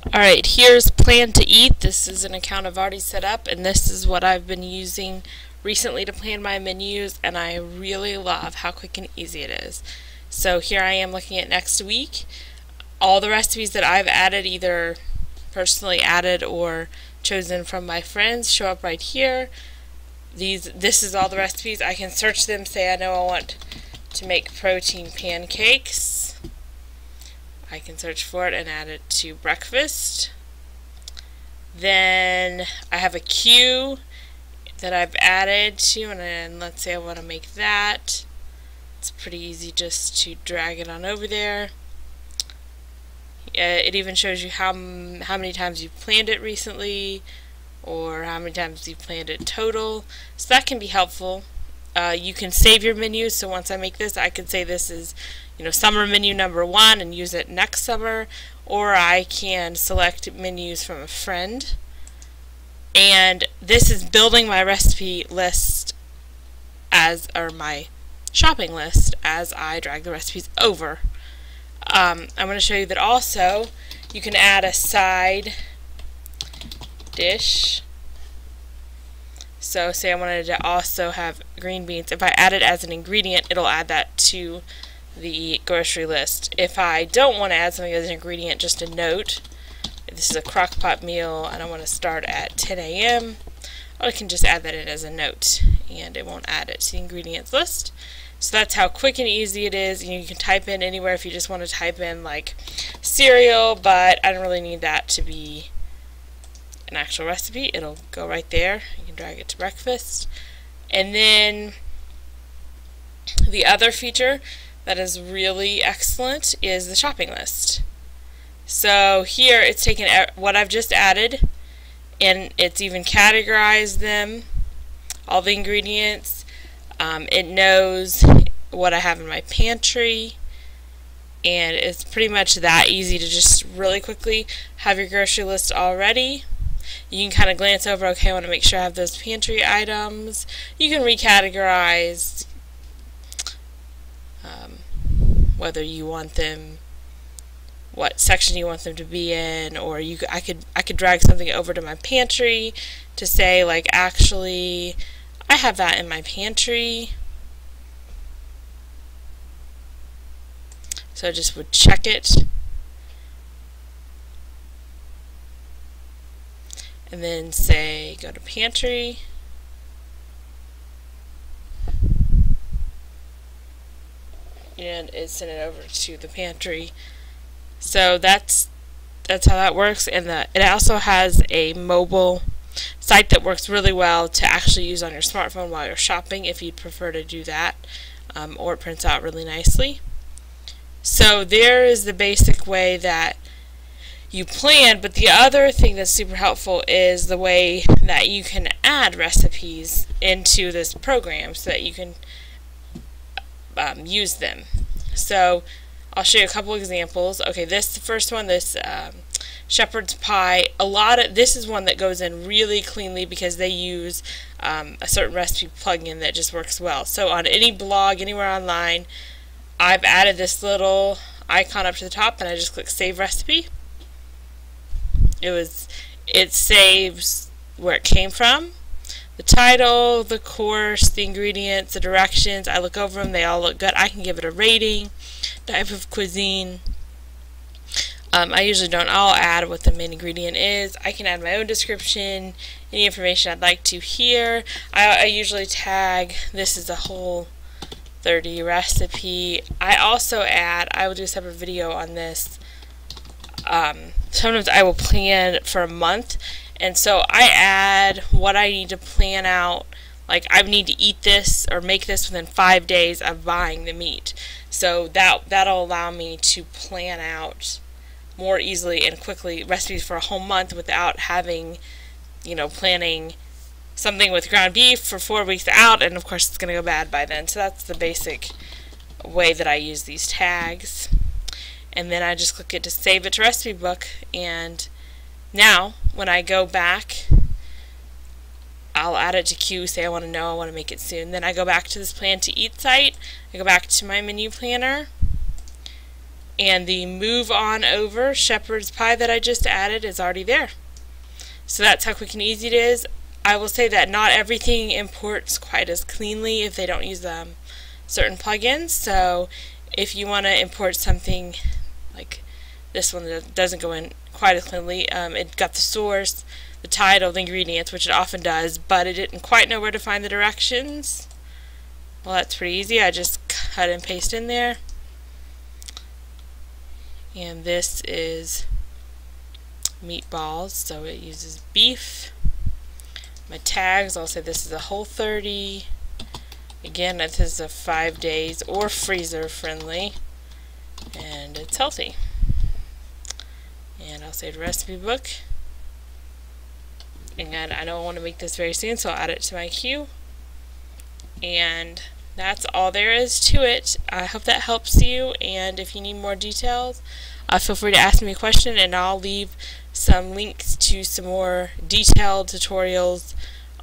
Alright, here's Plan to Eat. This is an account I've already set up, and this is what I've been using recently to plan my menus, and I really love how quick and easy it is. So here I am looking at next week. All the recipes that I've added, either personally added or chosen from my friends, show up right here. This is all the recipes. I can search them, say I know I want to make protein pancakes. I can search for it and add it to breakfast. Then I have a queue that I've added to, and then let's say I want to make that. It's pretty easy just to drag it on over there. It even shows you how many times you've planned it recently, or how many times you've planned it total. So that can be helpful. You can save your menus, so once I make this, I can say this is, summer menu number 1 and use it next summer, or I can select menus from a friend. And this is building my recipe list or my shopping list as I drag the recipes over. I'm going to show you that also you can add a side dish. So say I wanted to also have green beans. If I add it as an ingredient, it'll add that to the grocery list. If I don't want to add something as an ingredient, just a note. If this is a crock pot meal and I want to start at 10 a.m., I can just add that in as a note, and it won't add it to the ingredients list. So that's how quick and easy it is. You can type in anywhere if you just want to type in like cereal, but I don't really need that to be an actual recipe. It'll go right there. You can drag it to breakfast. And then the other feature that is really excellent is the shopping list. So here it's taken what I've just added, and it's even categorized them, all the ingredients. It knows what I have in my pantry, and it's pretty much that easy to just really quickly have your grocery list already. You can kind of glance over, okay, I want to make sure I have those pantry items. You can recategorize whether you want them, what section you want them to be in, or I could drag something over to my pantry to say, like, actually I have that in my pantry. So I just would check it, and then say go to pantry, and it sent it over to the pantry. So that's how that works. And it also has a mobile site that works really well to actually use on your smartphone while you're shopping if you'd prefer to do that, or it prints out really nicely. So there is the basic way that you plan, but the other thing that's super helpful is the way that you can add recipes into this program so that you can use them. So I'll show you a couple examples. Okay, the first one, this shepherd's pie. This is one that goes in really cleanly because they use a certain recipe plugin that just works well. So on any blog, anywhere online, I've added this little icon up to the top, and I just click Save Recipe. It saves where it came from, the title, the course, the ingredients, the directions. I look over them, they all look good. I can give it a rating, type of cuisine. I usually don't. I'll add what the main ingredient is. I can add my own description, any information I'd like to here. I usually tag this is a Whole30 recipe. I also add, I will do a separate video on this. Sometimes I will plan for a month, and so I add what I need to plan out. Like, I need to eat this or make this within 5 days of buying the meat. So that'll allow me to plan out more easily and quickly recipes for a whole month without having, planning something with ground beef for 4 weeks out, and of course it's going to go bad by then. So that's the basic way that I use these tags. And then I just click it to save it to recipe book, and now when I go back, I'll add it to queue, say I want to make it soon. Then I go back to this Plan to Eat site, I go back to my menu planner, and the move on over shepherd's pie that I just added is already there. So that's how quick and easy it is. I will say that not everything imports quite as cleanly if they don't use certain plugins. So if you want to import something like this one that doesn't go in quite as cleanly, it got the source, the title, the ingredients, which it often does, but it didn't quite know where to find the directions. Well, that's pretty easy. I just cut and paste in there. And this is meatballs, so it uses beef. My tags, I'll say this is a Whole30. Again, this is a 5 days or freezer friendly, and it's healthy. And I'll say the recipe book. And I know I want to make this very soon, so I'll add it to my queue. And that's all there is to it. I hope that helps you, and if you need more details, feel free to ask me a question, and I'll leave some links to some more detailed tutorials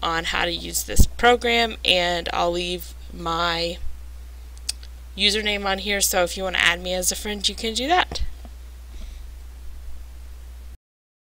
on how to use this program, and I'll leave my username on here, so if you want to add me as a friend, you can do that.